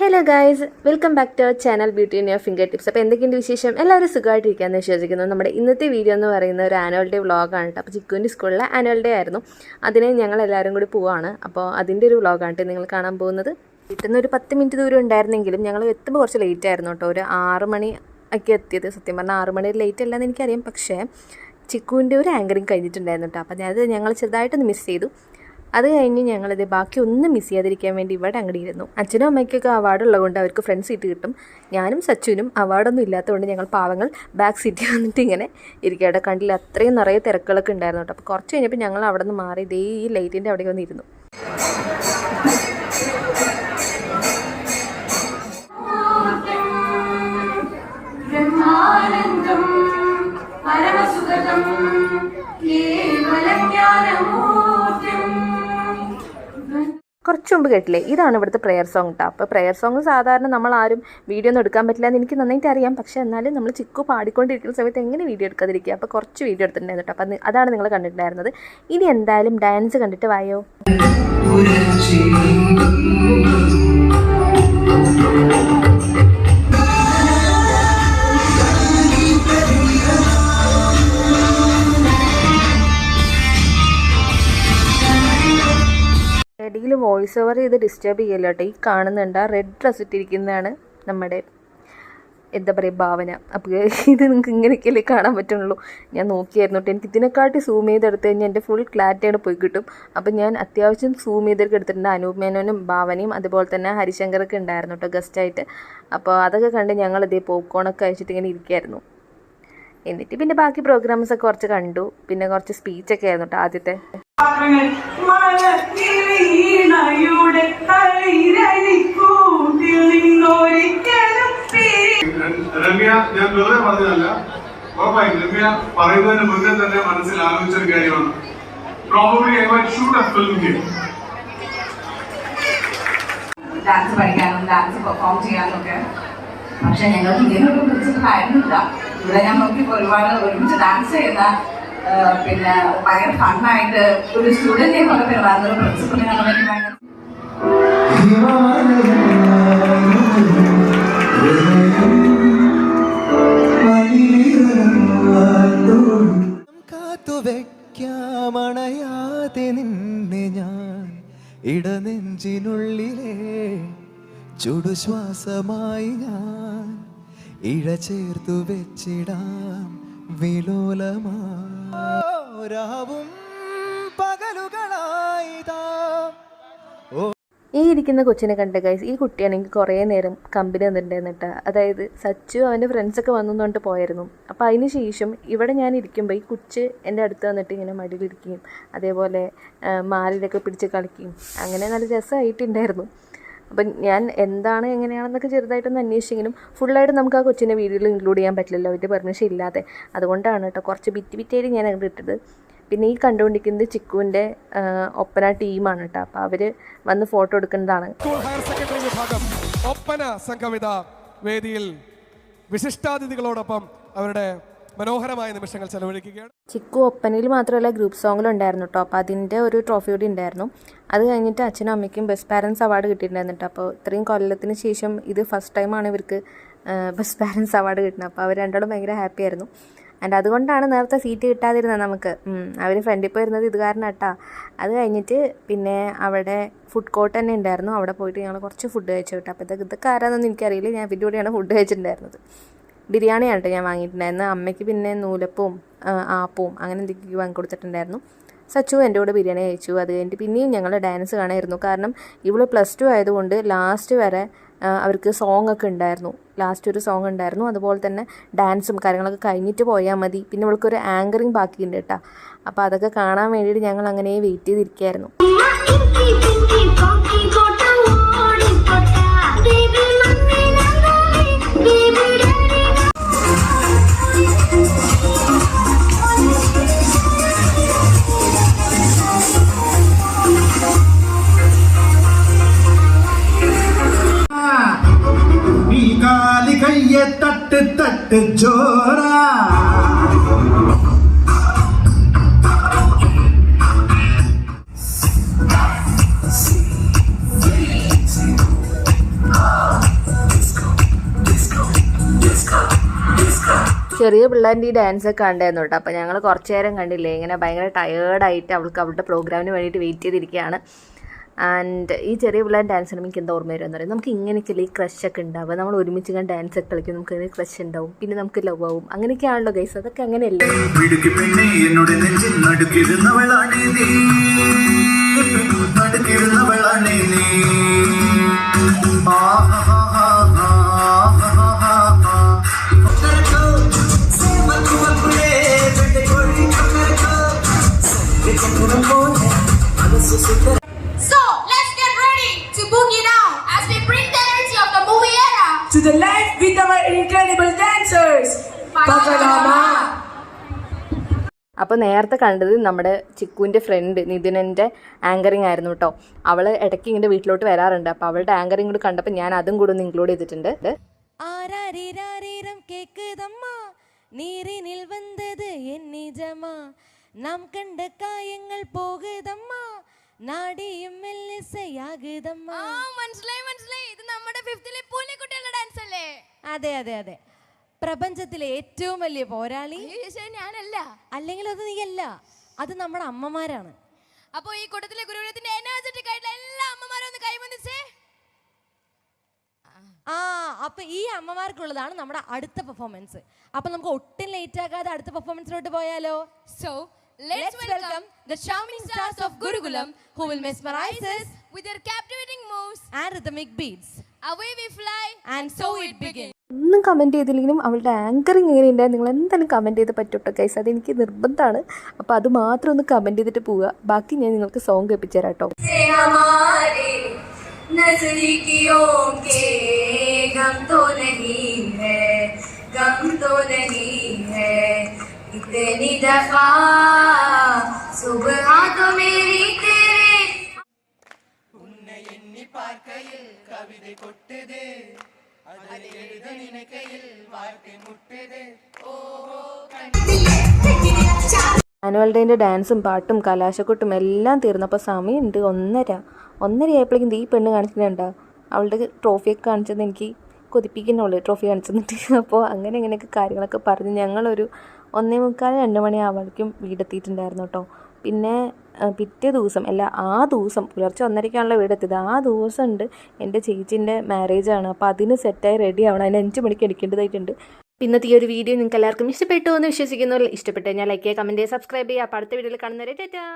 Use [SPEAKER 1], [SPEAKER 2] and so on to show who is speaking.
[SPEAKER 1] Hello guys, welcome back to our channel beauty in your fingertips. അപ്പോൾ എന്തൊക്കെയുണ്ട് വിശേഷം? എല്ലാവരും സുഖമായിട്ടിരിക്കാമെന്ന് വിശ്വസിക്കുന്നു. നമ്മുടെ ഇന്നത്തെ വീഡിയോ എന്ന് പറയുന്ന ഒരു ആനുവൽ ഡേ വ്ളോഗാണ് കേട്ടോ. അപ്പോൾ ചിക്കുവിൻ്റെ സ്കൂളിലെ ആനുവൽ ഡേ ആയിരുന്നു. അതിന് ഞങ്ങൾ എല്ലാവരും കൂടി പോവാണ്. അപ്പോൾ അതിൻ്റെ ഒരു വ്ളോഗാണ് നിങ്ങൾ കാണാൻ പോകുന്നത്. വീട്ടിൽ നിന്ന് ഒരു 10 മിനിറ്റ് ദൂരം ഉണ്ടായിരുന്നെങ്കിലും ഞങ്ങൾ എത്തുമ്പോൾ കുറച്ച് ലേറ്റ് ആയിരുന്നു കേട്ടോ. ഒരു 6 മണി ഒക്കെ എത്തിയത്. സത്യം പറഞ്ഞാൽ 6 മണി ലേറ്റ് അല്ലെന്ന് എനിക്കറിയാം. പക്ഷേ ചിക്കുവിൻ്റെ ഒരു ആങ്കറിങ് കഴിഞ്ഞിട്ടുണ്ടായിരുന്നു കേട്ടോ. അപ്പോൾ അത് ഞങ്ങൾ ചെറുതായിട്ടൊന്ന് മിസ് ചെയ്തു. അത് കഴിഞ്ഞ് ഞങ്ങളിത് ബാക്കി ഒന്നും മിസ് ചെയ്യാതിരിക്കാൻ വേണ്ടി ഇവിടെ അങ്ങോട്ട് ഇരുന്നു. അച്ഛനും അമ്മയ്ക്കൊക്കെ അവാർഡ് ഉള്ളതുകൊണ്ട് അവർക്ക് ഫ്രണ്ട് സീറ്റ് കിട്ടും. ഞാനും സച്ചുവിനും അവാർഡൊന്നും ഇല്ലാത്തതുകൊണ്ട് ഞങ്ങൾ പാവങ്ങൾ ബാക്ക് സീറ്റിൽ വന്നിട്ട് ഇങ്ങനെ ഇരിക്കുക. അവിടെ കണ്ടില്ല, അത്രയും നിറയെ തിരക്കുകളൊക്കെ ഉണ്ടായിരുന്നു കേട്ടോ. അപ്പോൾ കുറച്ച് കഴിഞ്ഞപ്പോൾ ഞങ്ങൾ അവിടെ നിന്ന് മാറി ഇതേ ഈ ലൈറ്റിൻ്റെ അവിടെ വന്നിരുന്നു. കുറച്ച് മുമ്പ് കേട്ടില്ലേ, ഇതാണ് ഇവിടുത്തെ പ്രെയർ സോങ് കേട്ടോ. അപ്പോൾ പ്രെയർ സോങ് സാധാരണ നമ്മൾ ആരും വീഡിയോ ഒന്നും എടുക്കാൻ പറ്റില്ല എന്ന് എനിക്ക് നന്നായിട്ട് അറിയാം. പക്ഷേ എന്നാലും നമ്മൾ ചിക്കു പാടിക്കൊണ്ടിരിക്കുന്ന സമയത്ത് എങ്ങനെ വീഡിയോ എടുക്കാതിരിക്കുക. അപ്പോൾ കുറച്ച് വീഡിയോ എടുത്തിട്ടുണ്ടായിരുന്നു കേട്ടോ. അപ്പം അതാണ് നിങ്ങൾ കണ്ടിട്ടുണ്ടായിരുന്നത്. ഇനി എന്തായാലും ഡാൻസ് കണ്ടിട്ട് വായോ. ഇടയിൽ വോയിസ് ഓവർ ചെയ്ത് ഡിസ്റ്റർബ് ചെയ്യല്ലോ കേട്ടോ. ഈ കാണുന്നുണ്ട് ആ റെഡ് ഡ്രസ് ഇട്ടിരിക്കുന്നതാണ് നമ്മുടെ എന്താ പറയുക ഭാവന. അപ്പോൾ ഇത് നിങ്ങൾക്ക് ഇങ്ങനെയൊക്കെയല്ലേ കാണാൻ പറ്റുള്ളൂ. ഞാൻ നോക്കിയായിരുന്നു കേട്ടോ. എനിക്ക് ഇതിനെക്കാട്ടി സൂം ചെയ്തെടുത്ത് കഴിഞ്ഞാൽ എൻ്റെ ഫുൾ ക്ലാരിറ്റിയാണ് പോയി കിട്ടും. അപ്പോൾ ഞാൻ അത്യാവശ്യം സൂം ചെയ്തൊക്കെ എടുത്തിട്ടുണ്ട്. അനൂപ് മേനോനും ഭാവനയും അതുപോലെ തന്നെ ഹരിശങ്കറൊക്കെ ഉണ്ടായിരുന്നു കേട്ടോ ഗസ്റ്റായിട്ട്. അപ്പോൾ അതൊക്കെ കണ്ട് ഞങ്ങളിതേ പോപ്കോണൊക്കെ കഴിച്ചിട്ട് ഇങ്ങനെ ഇരിക്കുകയായിരുന്നു. എന്നിട്ട് പിന്നെ ബാക്കി പ്രോഗ്രാംസൊക്കെ കുറച്ച് കണ്ടു. പിന്നെ കുറച്ച് സ്പീച്ചൊക്കെ ആയിരുന്നു കേട്ടോ ആദ്യത്തെ.
[SPEAKER 2] രമ്യ, ഞാൻ വെറുതെ പറഞ്ഞതല്ല, ഉറപ്പായും രമ്യ പറയുന്നതിന് മുന്നേ തന്നെ മനസ്സിൽ ആലോചിച്ചൊരു കാര്യമാണ്. Probably I might shoot A film here.
[SPEAKER 3] Dance പഠിക്കാനും ഡാൻസ് പെർഫോം ചെയ്യാനും ഒക്കെ. പക്ഷെ ഞങ്ങൾക്ക് ഇതിനൊരു പ്രിൻസിപ്പൽ ആയിരുന്നില്ല. ഇവിടെ ഞാൻ നോക്കിയപ്പോൾ ഒരുമിച്ച് ഡാൻസ് ചെയ്യുന്ന പിന്നെ ഭയങ്കര ഫണ്ണായിട്ട് ഒരു സ്റ്റുഡൻറ്റിനെ പോലെ പെരുമാറുന്ന ഒരു പ്രിൻസിപ്പൽ ഞങ്ങൾക്ക് ഭയങ്കര
[SPEAKER 4] കാത്തുവയ്ക്കാമണയാതെ നിന്നെ ഞാൻ ഇടനെഞ്ചിനുള്ളിലെ ചുടുശ്വാസമായി ഞാൻ ഇഴ ചേർത്തു വെച്ചിടാം വിലോലമാരാവും പകലുകളായിതാ.
[SPEAKER 1] ഈ ഇരിക്കുന്ന കൊച്ചിനെ കണ്ട ഗൈസ്, ഈ കുട്ടിയാണെങ്കിൽ കുറേ നേരം കമ്പനി വന്നിട്ടുണ്ടായിരുന്നു കേട്ടോ. അതായത് സച്ചു അവൻ്റെ ഫ്രണ്ട്സൊക്കെ വന്നുകൊണ്ട് പോയായിരുന്നു. അപ്പോൾ അതിന് ശേഷം ഇവിടെ ഞാൻ ഇരിക്കുമ്പോൾ ഈ കൊച്ച് എൻ്റെ അടുത്ത് വന്നിട്ട് ഇങ്ങനെ മടിയിലിരിക്കുകയും അതേപോലെ മാലിലൊക്കെ പിടിച്ച് കളിക്കുകയും അങ്ങനെ നല്ല രസമായിട്ടുണ്ടായിരുന്നു. അപ്പം ഞാൻ എന്താണ് എങ്ങനെയാണെന്നൊക്കെ ചെറുതായിട്ടൊന്ന് അന്വേഷിച്ചെങ്കിലും ഫുള്ളായിട്ട് നമുക്ക് ആ കൊച്ചിനെ വീഡിയോയിൽ ഇൻക്ലൂഡ് ചെയ്യാൻ പറ്റില്ലല്ലോ, അവരുടെ പെർമിഷൻ ഇല്ലാതെ. അതുകൊണ്ടാണ് കേട്ടോ കുറച്ച് ബിറ്റായിട്ട് ഞാൻ അങ്ങോട്ട് ഇട്ടത്. പിന്നെ ഈ കണ്ടുകൊണ്ടിരിക്കുന്നത് ചിക്കുവിൻ്റെ ഒപ്പന ടീമാണ് കേട്ടോ. അപ്പോൾ അവർ വന്ന് ഫോട്ടോ എടുക്കുന്നതാണ്.
[SPEAKER 5] ഹയർ സെക്കൻഡറി വിഭാഗം ഒപ്പന സംഘമിത വേദിയിൽ വിശിഷ്ടാതിഥികളോടൊപ്പം അവരുടെ മനോഹരമായ നിമിഷങ്ങൾ ചെലവഴിക്കുകയാണ്.
[SPEAKER 1] ചിക്കു ഒപ്പനയിൽ മാത്രമല്ല ഗ്രൂപ്പ് സോങ്ങിലും ഉണ്ടായിരുന്നു കേട്ടോ. അപ്പോൾ അതിൻ്റെ ഒരു ട്രോഫി കൂടി ഉണ്ടായിരുന്നു. അത് കഴിഞ്ഞിട്ട് അച്ഛനും അമ്മയ്ക്കും ബെസ്റ്റ് പാരൻസ് അവാർഡ് കിട്ടിയിട്ടുണ്ടായിരുന്നു കേട്ടോ. അപ്പോൾ ഇത്രയും കൊല്ലത്തിന് ശേഷം ഇത് ഫസ്റ്റ് ടൈമാണ് ഇവർക്ക് ബെസ്റ്റ് പാരൻസ് അവാർഡ് കിട്ടുന്നത്. അപ്പോൾ അവർ രണ്ടാളും ഭയങ്കര ഹാപ്പി ആയിരുന്നു. ആൻഡ് അതുകൊണ്ടാണ് നേരത്തെ സീറ്റ് കിട്ടാതിരുന്നത് നമുക്ക്. അവർ ഫ്രണ്ടിൽ പോയിരുന്നത് ഇത് കാരണം കേട്ടോ. അത് കഴിഞ്ഞിട്ട് പിന്നെ അവിടെ ഫുഡ് കോർട്ട് തന്നെ ഉണ്ടായിരുന്നു. അവിടെ പോയിട്ട് ഞങ്ങൾ കുറച്ച് ഫുഡ് കഴിച്ചു കേട്ടോ. അപ്പോൾ ഇതൊക്കെ ആരാന്നൊന്നും എനിക്കറിയില്ല. ഞാൻ ഇതിൻ്റെ കൂടെയാണ് ഫുഡ് കഴിച്ചിട്ടുണ്ടായിരുന്നത്. ബിരിയാണിയാണ് കേട്ടോ ഞാൻ വാങ്ങിയിട്ടുണ്ടായിരുന്നു. അമ്മയ്ക്ക് പിന്നെ നൂലപ്പവും ആപ്പവും അങ്ങനെ എന്തൊക്കെയോ വാങ്ങി കൊടുത്തിട്ടുണ്ടായിരുന്നു. സച്ചു എൻ്റെ കൂടെ ബിരിയാണി കഴിച്ചു. അത് കഴിഞ്ഞിട്ട് പിന്നെയും ഞങ്ങൾ ഡാൻസ് കാണായിരുന്നു. കാരണം ഇവള് +2 ആയതുകൊണ്ട് ലാസ്റ്റ് വരെ അവർക്ക് സോങ് ഒക്കെ ഉണ്ടായിരുന്നു. ലാസ്റ്റ് ഒരു സോങ് ഉണ്ടായിരുന്നു. അതുപോലെ തന്നെ ഡാൻസും കാര്യങ്ങളൊക്കെ കഴിഞ്ഞിട്ട് പോയാൽ മതി. പിന്നെ ഇവൾക്കൊരു ആങ്കറിങ് ബാക്കിയുണ്ട് കേട്ടോ. അപ്പോൾ അതൊക്കെ കാണാൻ വേണ്ടിയിട്ട് ഞങ്ങൾ അങ്ങനെ വെയിറ്റ് ചെയ്തിരിക്കുകയായിരുന്നു.
[SPEAKER 4] तट तट जोरा
[SPEAKER 1] ചെറിയ പിള്ളേരുടെ ഈ ഡാൻസ് ഒക്കെ കണ്ടായിരുന്നു കേട്ടോ. അപ്പോൾ ഞങ്ങൾ കുറച്ച് നേരം കണ്ടില്ലേ, ഇങ്ങനെ ഭയങ്കര ടയേർഡായിട്ട് അവളുടെ പ്രോഗ്രാമിന് വേണ്ടിയിട്ട് വെയിറ്റ് ചെയ്തിരിക്കുകയാണ്. ആൻഡ് ഈ ചെറിയ പിള്ളേർ ഡാൻസ് ചെയ്യുമ്പോൾ എനിക്ക് എന്താ ഓർമ്മ വരുമെന്ന് പറയും, നമുക്ക് ഇങ്ങനെയൊക്കെയല്ലേ ഈ ക്രഷൊക്കെ ഉണ്ടാവുക, നമ്മൾ ഒരുമിച്ച് ഇങ്ങനെ ഡാൻസ് ഒക്കെ കളിക്കും, നമുക്ക് ഇങ്ങനെ ക്രഷ് ഉണ്ടാവും, പിന്നെ നമുക്ക് ലവ് ആവും, അങ്ങനെയൊക്കെയാണല്ലോ ഗൈസ്. അതൊക്കെ അങ്ങനെയല്ലേ.
[SPEAKER 6] So, let's get ready to boogie down as we bring the energy of the movie era
[SPEAKER 7] to the life with our incredible dancers. Pakalama.
[SPEAKER 1] അപ്പോൾ നേരത്തെ കണ്ടത് നമ്മുടെ ചിക്കുവിൻ്റെ ഫ്രണ്ട് നിതിനൻ്റെ ആങ്കറിങ് ആയിരുന്നു കേട്ടോ. അവൾ ഇടയ്ക്ക് ഇങ്ങനെ വീട്ടിലോട്ട് വരാറുണ്ട്. അപ്പോൾ അവളുടെ ആങ്കറിങ് കൂടി കണ്ടപ്പോൾ ഞാൻ അതും കൂടെ ഒന്ന് ഇൻക്ലൂഡ് ചെയ്തിട്ടുണ്ട്.
[SPEAKER 8] ആരാരിരാരിരം കേക്കുതമ്മാ നീരിനിൽ വന്നത് എൻ നിജമാ നാം കണ്ട കായങ്ങൾ പോകുതമ്മാ നാടിയും മെല്ലിസയാകുതമ്മാ.
[SPEAKER 6] മനസ്സിലായി ഇത് നമ്മുടെ 5th പൂനെക്കുട്ടികളുടെ ഡാൻസ് അല്ലേ?
[SPEAKER 8] അതെ അതെ അതെ, പ്രപഞ്ചത്തിലെ ഏറ്റവും വലിയ പോരാളി
[SPEAKER 6] ഞാനല്ല.
[SPEAKER 8] അല്ലെങ്കിൽ അത് നീയല്ല, അത് നമ്മുടെ അമ്മമാരാണ്.
[SPEAKER 6] അപ്പൊ ഈ കൂട്ടത്തിലെ ഗുരുകുലത്തിന്റെ എനർജറ്റിക് ആയിട്ടുള്ള എല്ലാ അമ്മമാരും ഒന്ന് കൈവന്നിച്ചേ.
[SPEAKER 8] അപ്പൊ ഈ അമ്മമാർക്കുള്ളതാണ് നമ്മുടെ അടുത്ത പെർഫോമൻസ്. അപ്പൊ നമുക്ക് ഒട്ടും ലേറ്റ് ആക്കാതെ അടുത്ത പെർഫോമൻസിലോട്ട് പോയാലോ?
[SPEAKER 6] So let's welcome the charming stars of Gurukulam
[SPEAKER 8] who will mesmerize us
[SPEAKER 6] with their captivating moves
[SPEAKER 8] and rhythmic beats.
[SPEAKER 6] Away we fly
[SPEAKER 8] And so it begins.
[SPEAKER 1] ഒന്നും കമൻറ്റ് ചെയ്തില്ലെങ്കിലും അവളുടെ ആങ്കറിങ് എങ്ങനെയുണ്ടായിരുന്നു നിങ്ങൾ എന്തായാലും കമൻറ്റ് ചെയ്ത് പറ്റൂട്ടോ ഗൈസ്, അതെനിക്ക് നിർബന്ധമാണ്. അപ്പോൾ അത് മാത്രം ഒന്ന് കമൻറ്റ് ചെയ്തിട്ട് പോവുക. ബാക്കി ഞാൻ നിങ്ങൾക്ക് സോങ് കേൾപ്പിച്ചു തരാം കേട്ടോ.
[SPEAKER 6] इतनी दफा सुबह तो मेरी तेरे उन्ने एन्नी पार्कയിൽ കവിത കൊട്ടതേ അതിൽ എഴുത നിനക്കയിൽ വാർത്തെ മുട്ടതേ ഓഹോ
[SPEAKER 1] ആനുവൽ ഡേൻ്റെ ഡാൻസും പാട്ടും കലാശക്കൊട്ടും എല്ലാം തീർന്നപ്പോൾ സമയമുണ്ട് 1:30 ആയപ്പോഴേക്കും ഈ പെണ്ണ് കാണിക്കുന്നുണ്ടോ അവളുടെ ട്രോഫിയൊക്കെ കാണിച്ചത് എനിക്ക് കൊതിപ്പിക്കുന്നുള്ളൂ, ട്രോഫി കാണിച്ചെന്നിട്ട്. അപ്പോൾ അങ്ങനെയൊക്കെ കാര്യങ്ങളൊക്കെ പറഞ്ഞ് ഞങ്ങളൊരു 1:45-2 മണി ആവുമ്പോഴേക്കും വീടെത്തിയിട്ടുണ്ടായിരുന്നു കേട്ടോ. പിന്നെ പിറ്റേ ദിവസം ആ ദിവസം പുലർച്ചെ 1:30-ക്കാണല്ലോ വീടെത്തിയത്. ആ ദിവസം ഉണ്ട് എൻ്റെ ചേച്ചീൻ്റെ മാരേജാണ്. അപ്പോൾ അതിന് സെറ്റായി റെഡി ആവണം, അതിന് 5 മണിക്ക് എടുക്കേണ്ടതായിട്ടുണ്ട്. ഇന്നത്തെ ഈ ഒരു വീഡിയോ നിങ്ങൾക്ക് എല്ലാവർക്കും ഇഷ്ടപ്പെട്ടു എന്ന് വിശ്വസിക്കുന്നു. ഇഷ്ടപ്പെട്ടു കഴിഞ്ഞാൽ ലൈക്ക് ചെയ്യുക, കമൻറ്റ് ചെയ്യുക, സബ്സ്ക്രൈബ് ചെയ്യുക. അപ്പോൾ അടുത്ത വീഡിയോയിൽ കാണുന്നവരെ ടാറ്റാ.